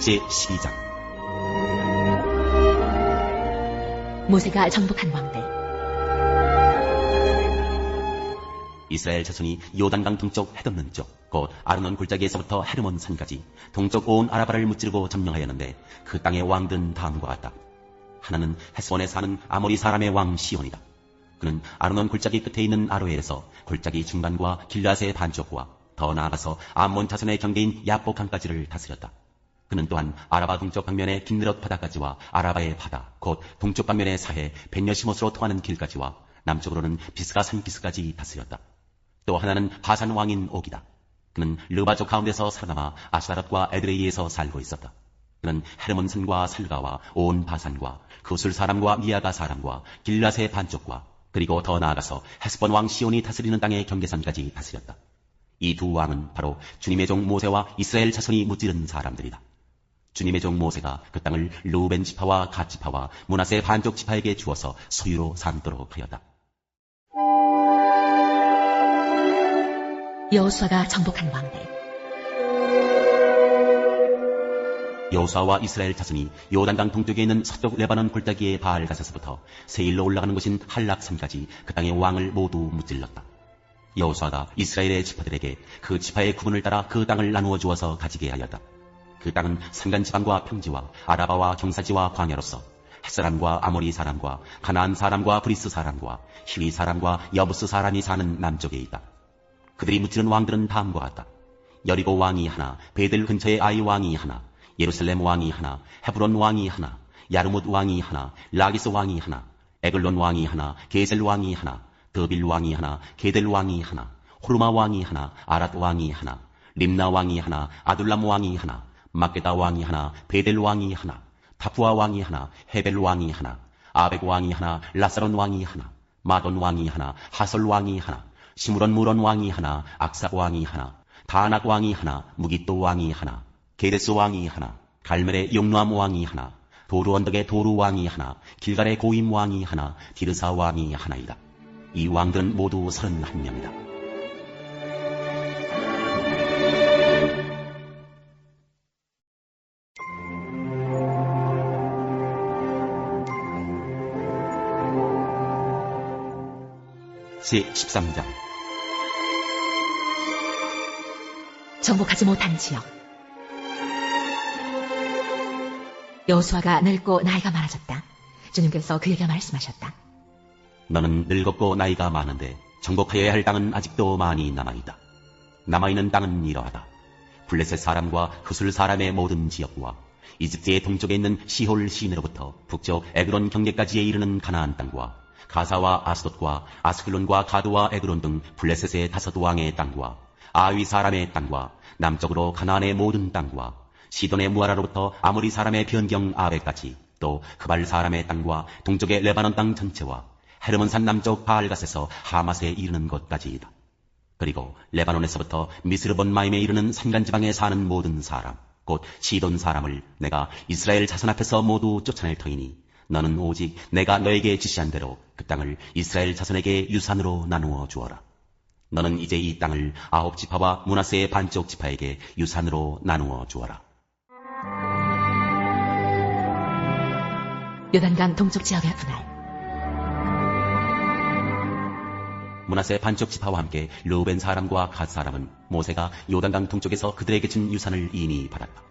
제12장. 모세가 정복한 왕들. 이스라엘 자손이 요단강 동쪽 해돋는 쪽, 곧 아르논 골짜기에서부터 헤르몬 산까지 동쪽 온 아라바를 무찌르고 점령하였는데 그 땅의 왕들은 다음과 같다. 하나는 헤스본에 사는 아모리 사람의 왕 시온이다. 그는 아르논 골짜기 끝에 있는 아로엘에서 골짜기 중간과 길앗의 반쪽과 더 나아가서 암몬 자손의 경계인 야복강까지를 다스렸다. 그는 또한 아라바 동쪽 방면의 긴느럿 바다까지와 아라바의 바다, 곧 동쪽 방면의 사해 벤여시못으로 통하는 길까지와 남쪽으로는 비스가 산기스까지 다스렸다. 또 하나는 바산 왕인 옥이다. 그는 르바족 가운데서 살아남아 아스다롯과 에드레이에서 살고 있었다. 그는 헤르몬 산과 살가와 온 바산과 그술 사람과 미야가 사람과 길앗의 반쪽과 그리고 더 나아가서 헤스본 왕 시온이 다스리는 땅의 경계선까지 다스렸다. 이 두 왕은 바로 주님의 종 모세와 이스라엘 자손이 무찌른 사람들이다. 주님의 종 모세가 그 땅을 르우벤 지파와 갓 지파와 므낫세 반쪽 지파에게 주어서 소유로 삼도록 하였다. 여호수아가 정복한 왕들. 여호수아와 이스라엘 자손이 요단강 동쪽에 있는 서쪽 레바논 골짜기의 바알가사서부터 세일로 올라가는 곳인 한락산까지 그 땅의 왕을 모두 무찔렀다. 여호수아가 이스라엘의 지파들에게 그 지파의 구분을 따라 그 땅을 나누어 주어서 가지게 하였다. 그 땅은 산간지방과 평지와 아라바와 경사지와 광야로서 햇사람과 아모리 사람과 가나안 사람과 브리스 사람과 히위 사람과 여부스 사람이 사는 남쪽에 있다. 그들이 무찌른 왕들은 다음과 같다. 여리고 왕이 하나, 베델 근처의 아이 왕이 하나, 예루살렘 왕이 하나, 헤브론 왕이 하나, 야르뭇 왕이 하나, 라기스 왕이 하나, 에글론 왕이 하나, 게셀 왕이 하나, 드빌 왕이 하나, 게델 왕이 하나, 호르마 왕이 하나, 아랏 왕이 하나, 림나 왕이 하나, 아둘람 왕이 하나, 마게다 왕이 하나, 베델 왕이 하나, 다푸아 왕이 하나, 헤벨 왕이 하나, 아벡 왕이 하나, 라사론 왕이 하나, 마돈 왕이 하나, 하솔 왕이 하나, 시므론 무론 왕이 하나, 악삭 왕이 하나, 다낙 왕이 하나, 무깃도 왕이 하나, 게데스 왕이 하나, 갈멜의 용노암 왕이 하나, 도루 언덕의 도루 왕이 하나, 길갈의 고임 왕이 하나, 디르사 왕이 하나이다. 이 왕들은 모두 31명이다. 제13장. 정복하지 못한 지역. 여호수아가 늙고 나이가 많아졌다. 주님께서 그에게 말씀하셨다. 너는 늙었고 나이가 많은데 정복하여야 할 땅은 아직도 많이 남아있다. 남아있는 땅은 이러하다. 블레셋 사람과 후술 사람의 모든 지역과 이집트의 동쪽에 있는 시홀 시내로부터 북쪽 에그론 경계까지에 이르는 가나안 땅과 가사와 아스돗과 아스클론과 가드와 에그론 등 블레셋의 5왕의 땅과 아위 사람의 땅과 남쪽으로 가나안의 모든 땅과 시돈의 무아라로부터 아모리 사람의 변경 아벡까지 또 흑발 사람의 땅과 동쪽의 레바논 땅 전체와 헤르몬산 남쪽 바알갓에서 하맛에 이르는 곳까지이다. 그리고 레바논에서부터 미스르본 마임에 이르는 산간지방에 사는 모든 사람 곧 시돈 사람을 내가 이스라엘 자손 앞에서 모두 쫓아낼 터이니 너는 오직 내가 너에게 지시한 대로 그 땅을 이스라엘 자손에게 유산으로 나누어 주어라. 너는 이제 이 땅을 9지파와 므낫세의 반쪽 지파에게 유산으로 나누어 주어라. 요단강 동쪽 지역의 분할. 므낫세 반쪽 지파와 함께 르우벤 사람과 갓 사람은 모세가 요단강 동쪽에서 그들에게 준 유산을 이미 받았다.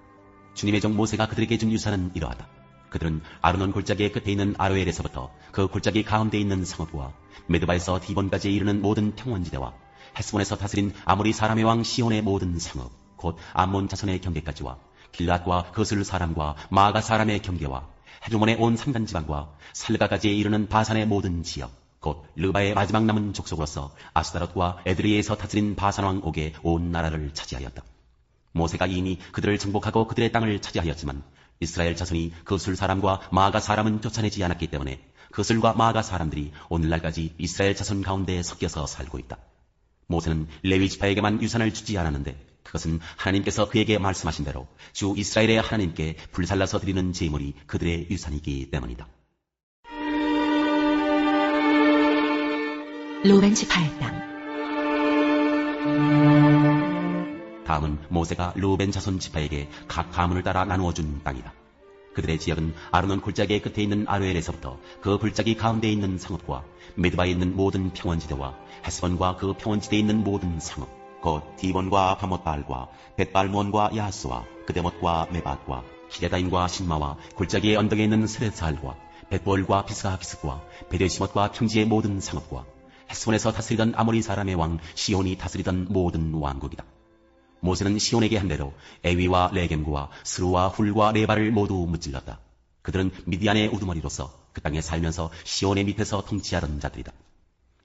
주님의 종 모세가 그들에게 준 유산은 이러하다. 그들은 아르논 골짜기의 끝에 있는 아로엘에서부터 그 골짜기 가운데 있는 성읍과 메드바에서 디본까지 이르는 모든 평원지대와 헤스본에서 다스린 아모리 사람의 왕 시온의 모든 성읍 곧 암몬 자손의 경계까지와 길앗과 그술 사람과 마가 사람의 경계와 헤르몬의 온 산간지방과 살가까지에 이르는 바산의 모든 지역 곧 르바의 마지막 남은 족속으로서 아스다롯과 에드리에에서 다스린 바산왕 옥의 온 나라를 차지하였다. 모세가 이미 그들을 정복하고 그들의 땅을 차지하였지만 이스라엘 자손이 그술 사람과 마가 사람은 쫓아내지 않았기 때문에 그술과 마가 사람들이 오늘날까지 이스라엘 자손 가운데 섞여서 살고 있다. 모세는 레위 지파에게만 유산을 주지 않았는데 그것은 하나님께서 그에게 말씀하신 대로 주 이스라엘의 하나님께 불살라서 드리는 제물이 그들의 유산이기 때문이다. 르우벤 지파의 땅. 다음은 모세가 르우벤 자손 지파에게 각 가문을 따라 나누어 준 땅이다. 그들의 지역은 아르논 골짜기의 끝에 있는 아르엘에서부터 그 골짜기 가운데에 있는 성읍과 메드바에 있는 모든 평원지대와 헤스본과 그 평원지대에 있는 모든 성읍, 곧 디본과 바못바알과 벳발몬과 야하스와 그데못과 메밧과 키레다임과 신마와 골짜기의 언덕에 있는 스레스할과 벳볼과 비스가비스과 베데시못과 평지의 모든 성읍과 헤스본에서 다스리던 아모리 사람의 왕 시온이 다스리던 모든 왕국이다. 모세는 시온에게 한 대로 에위와 레겜구와 스루와 훌과 레바를 모두 무찔렀다. 그들은 미디안의 우두머리로서 그 땅에 살면서 시온의 밑에서 통치하던 자들이다.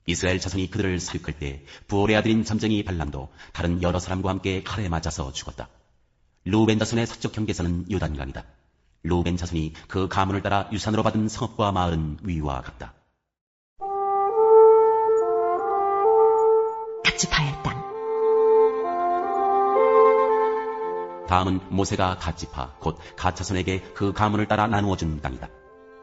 이스라엘 자손이 그들을 사륙할 때 부올의 아들인 잠정이 발람도 다른 여러 사람과 함께 칼에 맞아서 죽었다. 르우벤 자손의 서쪽 경계선은 요단강이다. 르우벤 자손이 그 가문을 따라 유산으로 받은 성읍과 마을은 위와 같다. 각 지파의 땅. 다음은 모세가 갓 지파 곧 갓 자손에게 그 가문을 따라 나누어 준 땅이다.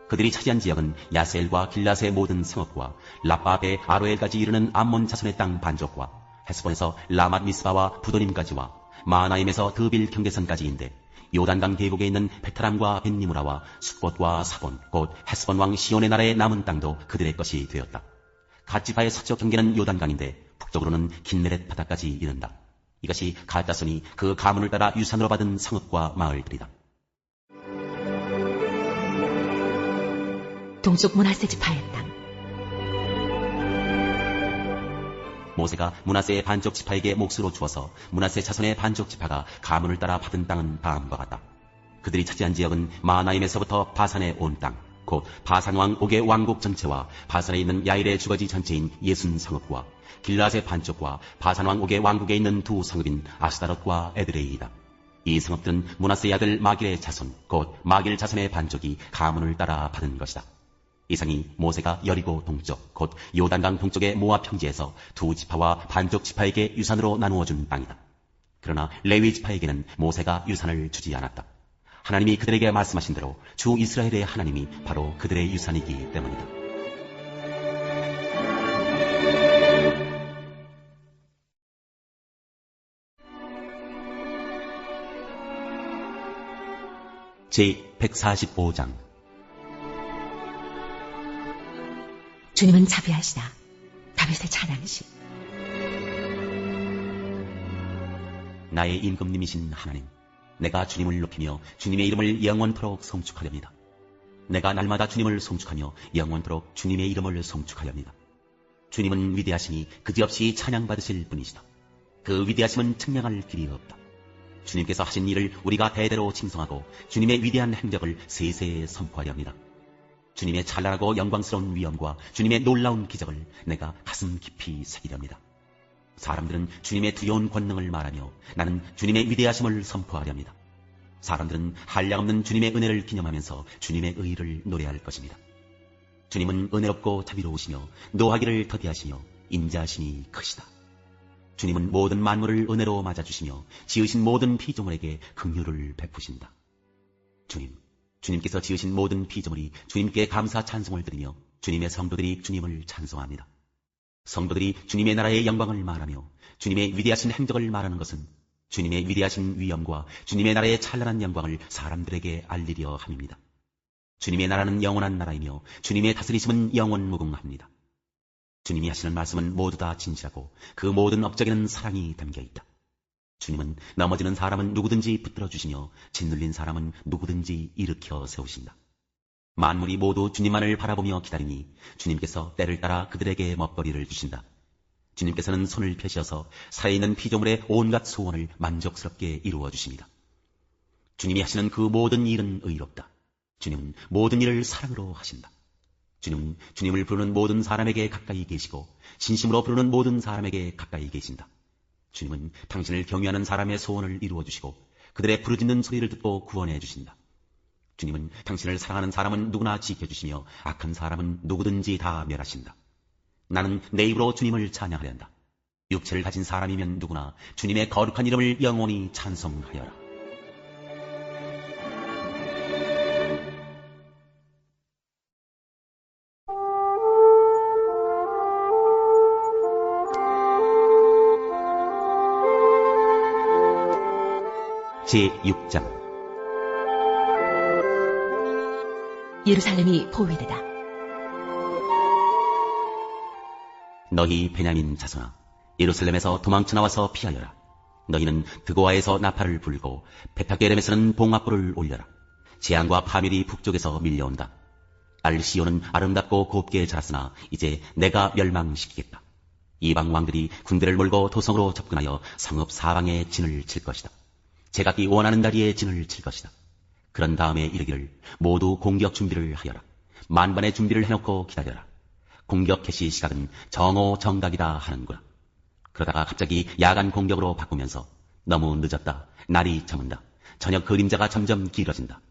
그들이 차지한 지역은 야셀과 길라스의 모든 성읍과 라빠베 아로엘까지 이르는 암몬 자손의 땅 반족과 헤스본에서 라맛 미스바와 부도림까지와 마하나임에서 드빌 경계선까지인데 요단강 계곡에 있는 베타람과 벤니무라와 숫봇과 사본 곧 헤스본 왕 시온의 나라의 남은 땅도 그들의 것이 되었다. 갓 지파의 서쪽 경계는 요단강인데 북쪽으로는 긴네렛 바다까지 이른다. 이것이 갓 자손이 그 가문을 따라 유산으로 받은 성읍과 마을들이다. 동쪽 므낫세 지파의 땅. 모세가 므낫세의 반쪽 지파에게 몫으로 주어서 므낫세 자손의 반쪽 지파가 가문을 따라 받은 땅은 다음과 같다. 그들이 차지한 지역은 마하나임에서부터 바산의 온 땅, 곧 바산 왕 옥의 왕국 전체와 바산에 있는 야일의 주거지 전체인 60성읍과 길라스의 반쪽과 바산 왕 옥의 왕국에 있는 두 성읍인 아스다롯과 에드레이이다. 이 성읍들은 므낫세의 아들 마길의 자손, 곧 마길 자손의 반쪽이 가문을 따라 받은 것이다. 이상이 모세가 여리고 동쪽, 곧 요단강 동쪽의 모압 평지에서 두 지파와 반쪽 지파에게 유산으로 나누어 준 땅이다. 그러나 레위 지파에게는 모세가 유산을 주지 않았다. 하나님이 그들에게 말씀하신 대로 주 이스라엘의 하나님이 바로 그들의 유산이기 때문이다. 제145장 주님은 자비하시다. 다윗의 찬양시. 나의 임금님이신 하나님, 내가 주님을 높이며 주님의 이름을 영원토록 송축하렵니다. 내가 날마다 주님을 송축하며 영원토록 주님의 이름을 송축하렵니다. 주님은 위대하시니 그지없이 찬양받으실 분이시다. 그 위대하심은 측량할 길이 없다. 주님께서 하신 일을 우리가 대대로 칭송하고 주님의 위대한 행적을 세세에 선포하렵니다. 주님의 찬란하고 영광스러운 위엄과 주님의 놀라운 기적을 내가 가슴 깊이 새기렵니다. 사람들은 주님의 두려운 권능을 말하며 나는 주님의 위대하심을 선포하렵니다. 사람들은 한량없는 주님의 은혜를 기념하면서 주님의 의의를 노래할 것입니다. 주님은 은혜롭고 자비로우시며 노하기를 더디하시며 인자하심이 크시다. 주님은 모든 만물을 은혜로 맞아주시며 지으신 모든 피조물에게 긍휼을 베푸신다. 주님께서 지으신 모든 피조물이 주님께 감사 찬송을 드리며 주님의 성도들이 주님을 찬송합니다. 성도들이 주님의 나라의 영광을 말하며 주님의 위대하신 행적을 말하는 것은 주님의 위대하신 위엄과 주님의 나라의 찬란한 영광을 사람들에게 알리려 함입니다. 주님의 나라는 영원한 나라이며 주님의 다스리심은 영원무궁합니다. 주님이 하시는 말씀은 모두 다 진실하고 그 모든 업적에는 사랑이 담겨있다. 주님은 넘어지는 사람은 누구든지 붙들어 주시며 짓눌린 사람은 누구든지 일으켜 세우신다. 만물이 모두 주님만을 바라보며 기다리니 주님께서 때를 따라 그들에게 먹거리를 주신다. 주님께서는 손을 펴시어서 살아있는 피조물의 온갖 소원을 만족스럽게 이루어 주십니다. 주님이 하시는 그 모든 일은 의롭다. 주님은 모든 일을 사랑으로 하신다. 주님은 주님을 부르는 모든 사람에게 가까이 계시고 진심으로 부르는 모든 사람에게 가까이 계신다. 주님은 당신을 경외하는 사람의 소원을 이루어 주시고 그들의 부르짖는 소리를 듣고 구원해 주신다. 주님은 당신을 사랑하는 사람은 누구나 지켜주시며 악한 사람은 누구든지 다 멸하신다. 나는 내 입으로 주님을 찬양하려 한다. 육체를 가진 사람이면 누구나 주님의 거룩한 이름을 영원히 찬송하여라. 제6장. 예루살렘이 포위되다. 너희 베냐민 자손아, 예루살렘에서 도망쳐 나와서 피하여라. 너희는 드고아에서 나팔을 불고 베타게렘에서는 봉합불을 올려라. 재앙과 파멸이 북쪽에서 밀려온다. 알시온은 아름답고 곱게 자랐으나 이제 내가 멸망시키겠다. 이방 왕들이 군대를 몰고 도성으로 접근하여 성읍 사방에 진을 칠 것이다. 제각기 원하는 다리에 진을 칠 것이다. 그런 다음에 이르기를 모두 공격 준비를 하여라. 만반의 준비를 해놓고 기다려라. 공격 개시 시각은 정오정각이다 하는구나. 그러다가 갑자기 야간 공격으로 바꾸면서 너무 늦었다. 날이 저문다. 저녁 그림자가 점점 길어진다.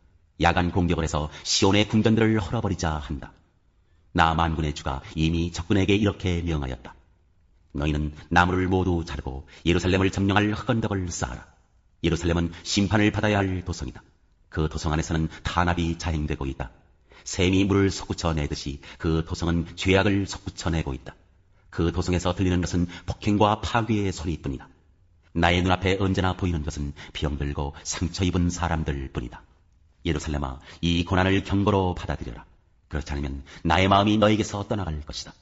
야간 공격을 해서 시온의 궁전들을 헐어버리자 한다. 나 만군의 주가 이미 적군에게 이렇게 명하였다. 너희는 나무를 모두 자르고 예루살렘을 점령할 흑언덕을 쌓아라. 예루살렘은 심판을 받아야 할 도성이다. 그 도성 안에서는 탄압이 자행되고 있다. 샘이 물을 솟구쳐내듯이 그 도성은 죄악을 솟구쳐내고 있다. 그 도성에서 들리는 것은 폭행과 파괴의 소리뿐이다. 나의 눈앞에 언제나 보이는 것은 병들고 상처 입은 사람들 뿐이다. 예루살렘아, 이 고난을 경고로 받아들여라. 그렇지 않으면 나의 마음이 너에게서 떠나갈 것이다.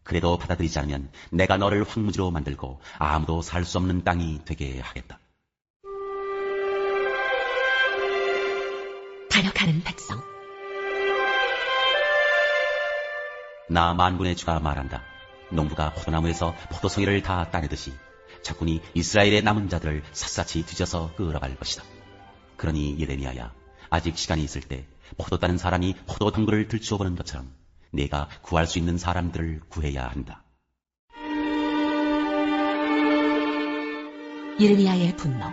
그래도 받아들이지 않으면 내가 너를 황무지로 만들고 아무도 살 수 없는 땅이 되게 하겠다. 반역하는 백성. 나 만군의 주가 말한다. 농부가 포도나무에서 포도송이를 다 따내듯이 적군이 이스라엘의 남은 자들을 샅샅이 뒤져서 끌어갈 것이다. 그러니 예레미야야, 아직 시간이 있을 때 포도 따는 사람이 포도 덩굴을 들추어보는 것처럼 네가 구할 수 있는 사람들을 구해야 한다. 예레미야의 분노.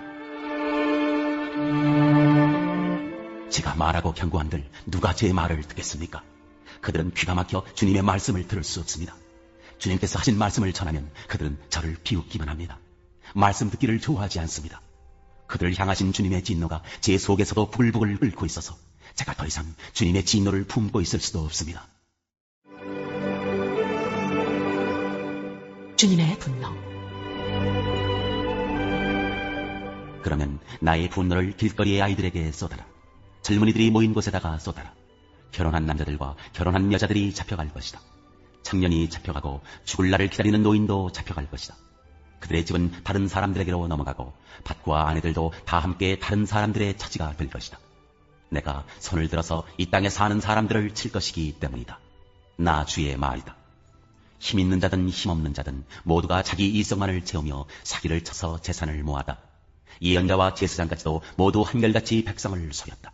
제가 말하고 경고한들 누가 제 말을 듣겠습니까? 그들은 귀가 막혀 주님의 말씀을 들을 수 없습니다. 주님께서 하신 말씀을 전하면 그들은 저를 비웃기만 합니다. 말씀 듣기를 좋아하지 않습니다. 그들을 향하신 주님의 진노가 제 속에서도 부글부글 끓고 있어서 제가 더 이상 주님의 진노를 품고 있을 수도 없습니다. 주님의 분노. 그러면 나의 분노를 길거리의 아이들에게 쏟아라. 젊은이들이 모인 곳에다가 쏟아라. 결혼한 남자들과 결혼한 여자들이 잡혀갈 것이다. 청년이 잡혀가고 죽을 날을 기다리는 노인도 잡혀갈 것이다. 그들의 집은 다른 사람들에게로 넘어가고 밭과 아내들도 다 함께 다른 사람들의 처지가 될 것이다. 내가 손을 들어서 이 땅에 사는 사람들을 칠 것이기 때문이다. 나 주의 말이다. 힘 있는 자든 힘 없는 자든 모두가 자기 이성만을 채우며 사기를 쳐서 재산을 모아다. 예언자와 제사장까지도 모두 한결같이 백성을 속였다.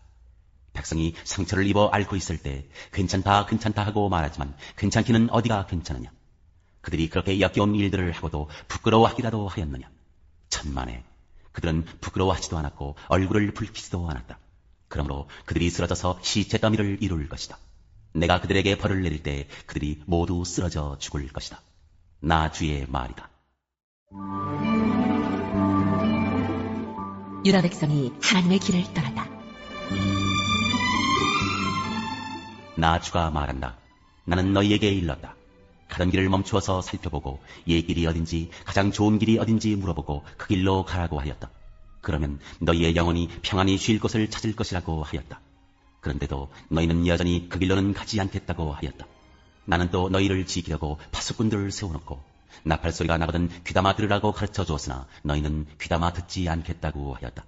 백성이 상처를 입어 앓고 있을 때 괜찮다 괜찮다 하고 말하지만 괜찮기는 어디가 괜찮으냐. 그들이 그렇게 역겨운 일들을 하고도 부끄러워하기라도 하였느냐. 천만에 그들은 부끄러워하지도 않았고 얼굴을 붉히지도 않았다. 그러므로 그들이 쓰러져서 시체 더미를 이룰 것이다. 내가 그들에게 벌을 내릴 때 그들이 모두 쓰러져 죽을 것이다. 나 주의 말이다. 유다 백성이 하나님의 길을 떠났다. 나 주가 말한다. 나는 너희에게 일렀다. 가던 길을 멈추어서 살펴보고 옛 길이 어딘지 가장 좋은 길이 어딘지 물어보고 그 길로 가라고 하였다. 그러면 너희의 영혼이 평안히 쉴 곳을 찾을 것이라고 하였다. 그런데도 너희는 여전히 그 길로는 가지 않겠다고 하였다. 나는 또 너희를 지키려고 파수꾼들을 세워놓고 나팔소리가 나거든 귀담아 들으라고 가르쳐 주었으나 너희는 귀담아 듣지 않겠다고 하였다.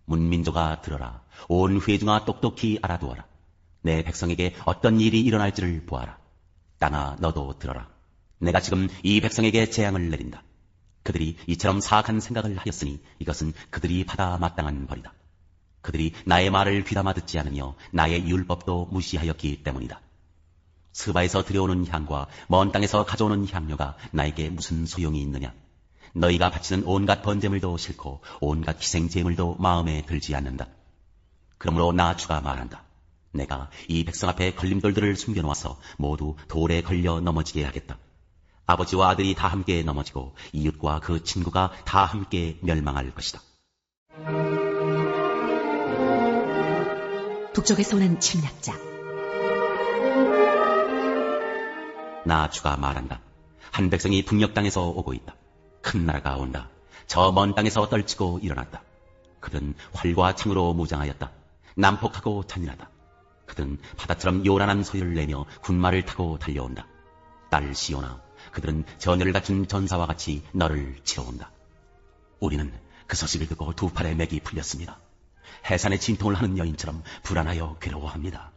문민족아 들어라. 온 회중아 똑똑히 알아두어라. 내 백성에게 어떤 일이 일어날지를 보아라. 땅아 너도 들어라. 내가 지금 이 백성에게 재앙을 내린다. 그들이 이처럼 사악한 생각을 하였으니 이것은 그들이 받아 마땅한 벌이다. 그들이 나의 말을 귀담아 듣지 않으며 나의 율법도 무시하였기 때문이다. 스바에서 들여오는 향과 먼 땅에서 가져오는 향료가 나에게 무슨 소용이 있느냐. 너희가 바치는 온갖 번제물도 싫고 온갖 희생제물도 마음에 들지 않는다. 그러므로 나 주가 말한다. 내가 이 백성 앞에 걸림돌들을 숨겨놓아서 모두 돌에 걸려 넘어지게 하겠다. 아버지와 아들이 다 함께 넘어지고 이웃과 그 친구가 다 함께 멸망할 것이다. 북쪽에서 오는 침략자. 나 주가 말한다. 한 백성이 북녘 땅에서 오고 있다. 큰 나라가 온다. 저 먼 땅에서 떨치고 일어났다. 그들은 활과 창으로 무장하였다. 난폭하고 잔인하다. 그들은 바다처럼 요란한 소리를 내며 군마를 타고 달려온다. 딸 시온아, 그들은 전열을 갖춘 전사와 같이 너를 치러 온다. 우리는 그 소식을 듣고 두 팔에 맥이 풀렸습니다. 해산에 진통을 하는 여인처럼 불안하여 괴로워합니다.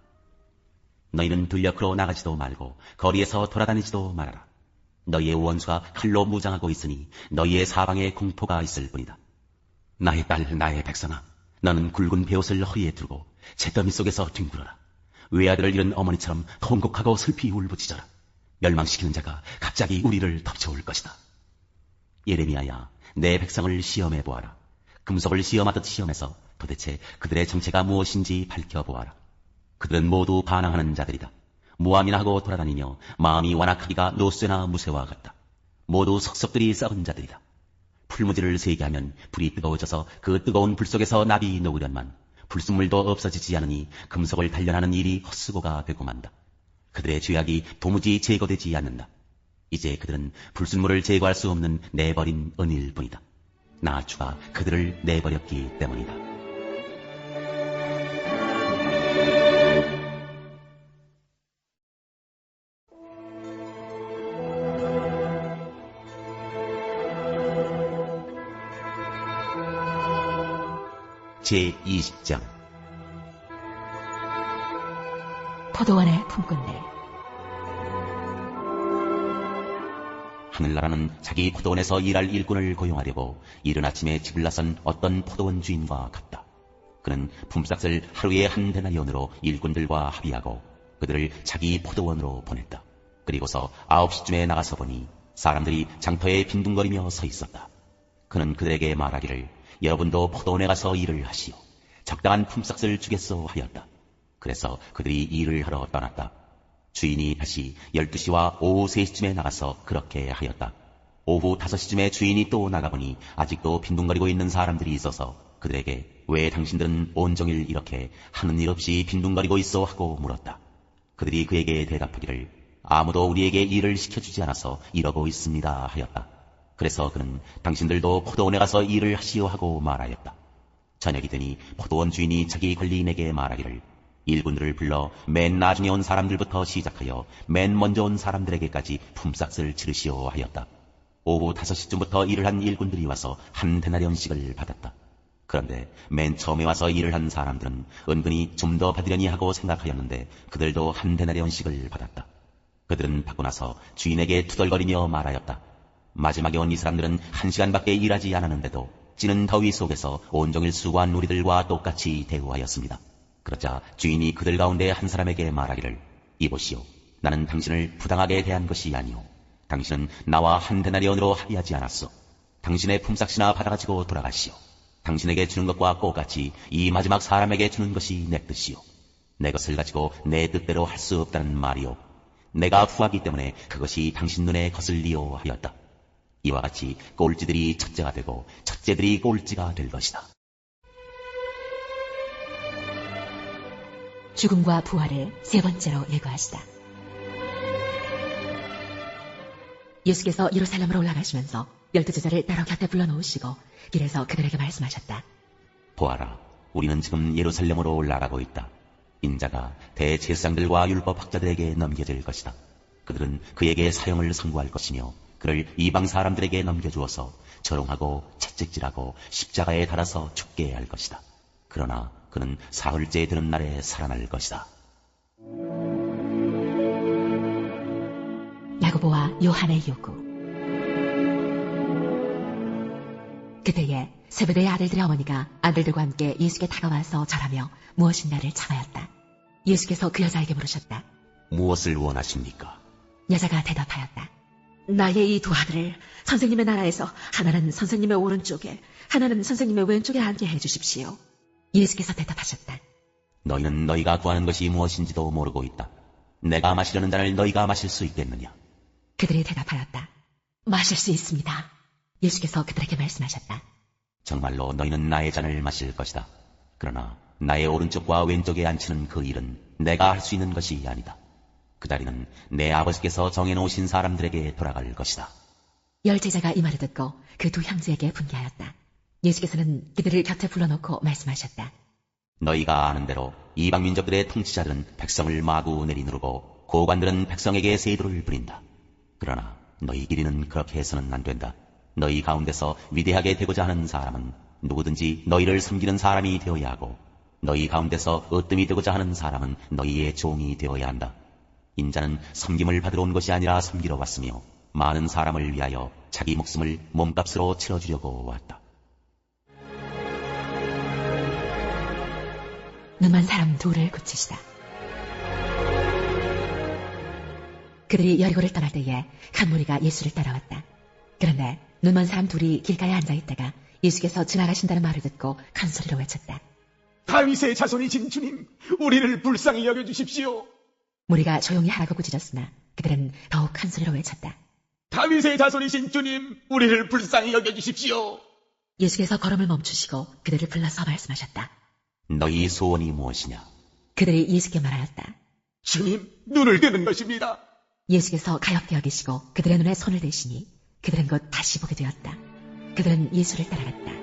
너희는 들녘으로 나가지도 말고 거리에서 돌아다니지도 말아라. 너희의 원수가 칼로 무장하고 있으니 너희의 사방에 공포가 있을 뿐이다. 나의 딸, 나의 백성아, 너는 굵은 베옷을 허리에 두고 잿더미 속에서 뒹굴어라. 외아들을 잃은 어머니처럼 통곡하고 슬피 울부짖어라. 멸망시키는 자가 갑자기 우리를 덮쳐올 것이다. 예레미야야, 내 백성을 시험해 보아라. 금속을 시험하듯 시험해서 도대체 그들의 정체가 무엇인지 밝혀보아라. 그들은 모두 반항하는 자들이다. 무함이나 하고 돌아다니며 마음이 완악하기가 노쇠나 무쇠와 같다. 모두 석석들이 썩은 자들이다. 풀무지를 세게 하면 불이 뜨거워져서 그 뜨거운 불 속에서 납이 녹으련만 불순물도 없어지지 않으니 금속을 단련하는 일이 헛수고가 되고 만다. 그들의 죄악이 도무지 제거되지 않는다. 이제 그들은 불순물을 제거할 수 없는 내버린 은일 뿐이다. 나 주가 그들을 내버렸기 때문이다. 제20장 포도원의 품꾼들. 하늘나라는 자기 포도원에서 일할 일꾼을 고용하려고 이른 아침에 집을 나선 어떤 포도원 주인과 같다. 그는 품삯을 하루에 한 데나리온으로 일꾼들과 합의하고 그들을 자기 포도원으로 보냈다. 그리고서 9시쯤에 나가서 보니 사람들이 장터에 빈둥거리며 서 있었다. 그는 그들에게 말하기를 여러분도 포도원에 가서 일을 하시오. 적당한 품삯을 주겠소 하였다. 그래서 그들이 일을 하러 떠났다. 주인이 다시 12시와 오후 3시쯤에 나가서 그렇게 하였다. 오후 5시쯤에 주인이 또 나가보니 아직도 빈둥거리고 있는 사람들이 있어서 그들에게 왜 당신들은 온종일 이렇게 하는 일 없이 빈둥거리고 있어 하고 물었다. 그들이 그에게 대답하기를 아무도 우리에게 일을 시켜주지 않아서 이러고 있습니다 하였다. 그래서 그는 당신들도 포도원에 가서 일을 하시오 하고 말하였다. 저녁이 되니 포도원 주인이 자기 관리인에게 말하기를 일꾼들을 불러 맨 나중에 온 사람들부터 시작하여 맨 먼저 온 사람들에게까지 품삯을 치르시오 하였다. 오후 5시쯤부터 일을 한 일꾼들이 와서 한 데나리온씩을 받았다. 그런데 맨 처음에 와서 일을 한 사람들은 은근히 좀 더 받으려니 하고 생각하였는데 그들도 한 데나리온씩을 받았다. 그들은 받고 나서 주인에게 투덜거리며 말하였다. 마지막에 온 이 사람들은 1시간밖에 일하지 않았는데도 찌는 더위 속에서 온종일 수고한 우리들과 똑같이 대우하였습니다. 그러자 주인이 그들 가운데 한 사람에게 말하기를 이보시오. 나는 당신을 부당하게 대한 것이 아니오. 당신은 나와 한 데나리온으로 합의하지 않았소. 당신의 품삯이나 받아가지고 돌아가시오. 당신에게 주는 것과 똑같이 이 마지막 사람에게 주는 것이 내 뜻이오. 내 것을 가지고 내 뜻대로 할 수 없다는 말이오. 내가 후하기 때문에 그것이 당신 눈에 거슬리오 하였다. 이와 같이 꼴찌들이 첫째가 되고 첫째들이 꼴찌가 될 것이다. 죽음과 부활을 세 번째로 예고하시다. 예수께서 예루살렘으로 올라가시면서 12제자를 따로 곁에 불러놓으시고 길에서 그들에게 말씀하셨다. 보아라, 우리는 지금 예루살렘으로 올라가고 있다. 인자가 대제사장들과 율법학자들에게 넘겨질 것이다. 그들은 그에게 사형을 선고할 것이며 그를 이방 사람들에게 넘겨주어서 조롱하고 채찍질하고 십자가에 달아서 죽게 할 것이다. 그러나 그는 사흘째 되는 날에 살아날 것이다. 야고보와 요한의 요구. 그때에 세베대의 아들들의 어머니가 아들들과 함께 예수께 다가와서 절하며 무엇인가를 청하였다. 예수께서 그 여자에게 물으셨다. 무엇을 원하십니까? 여자가 대답하였다. 나의 이 두 아들을 선생님의 나라에서 하나는 선생님의 오른쪽에 하나는 선생님의 왼쪽에 앉게 해주십시오. 예수께서 대답하셨다. 너희는 너희가 구하는 것이 무엇인지도 모르고 있다. 내가 마시려는 잔을 너희가 마실 수 있겠느냐? 그들이 대답하였다. 마실 수 있습니다. 예수께서 그들에게 말씀하셨다. 정말로 너희는 나의 잔을 마실 것이다. 그러나 나의 오른쪽과 왼쪽에 앉히는 그 일은 내가 할 수 있는 것이 아니다. 그 자리는 내 아버지께서 정해놓으신 사람들에게 돌아갈 것이다. 10제자가 이 말을 듣고 그 두 형제에게 분개하였다. 예수께서는 그들을 곁에 불러놓고 말씀하셨다. 너희가 아는 대로 이방 민족들의 통치자들은 백성을 마구 내리누르고 고관들은 백성에게 세도를 부린다. 그러나 너희 길이는 그렇게 해서는 안 된다. 너희 가운데서 위대하게 되고자 하는 사람은 누구든지 너희를 섬기는 사람이 되어야 하고, 너희 가운데서 으뜸이 되고자 하는 사람은 너희의 종이 되어야 한다. 인자는 섬김을 받으러 온 것이 아니라 섬기러 왔으며 많은 사람을 위하여 자기 목숨을 몸값으로 치러주려고 왔다. 눈먼 사람 둘을 고치시다. 그들이 여리고를 떠날 때에 한 무리가 예수를 따라왔다. 그런데 눈먼 사람 둘이 길가에 앉아있다가 예수께서 지나가신다는 말을 듣고 큰 소리로 외쳤다. 다윗의 자손이신 주님, 우리를 불쌍히 여겨주십시오. 무리가 조용히 하라고 꾸짖었으나 그들은 더욱 큰 소리로 외쳤다. 다윗의 자손이신 주님, 우리를 불쌍히 여겨주십시오. 예수께서 걸음을 멈추시고 그들을 불러서 말씀하셨다. 너희 소원이 무엇이냐? 그들이 예수께 말하였다. 주님, 눈을 뜨는 것입니다. 예수께서 가엾게 여기시고 그들의 눈에 손을 대시니 그들은 곧 다시 보게 되었다. 그들은 예수를 따라갔다.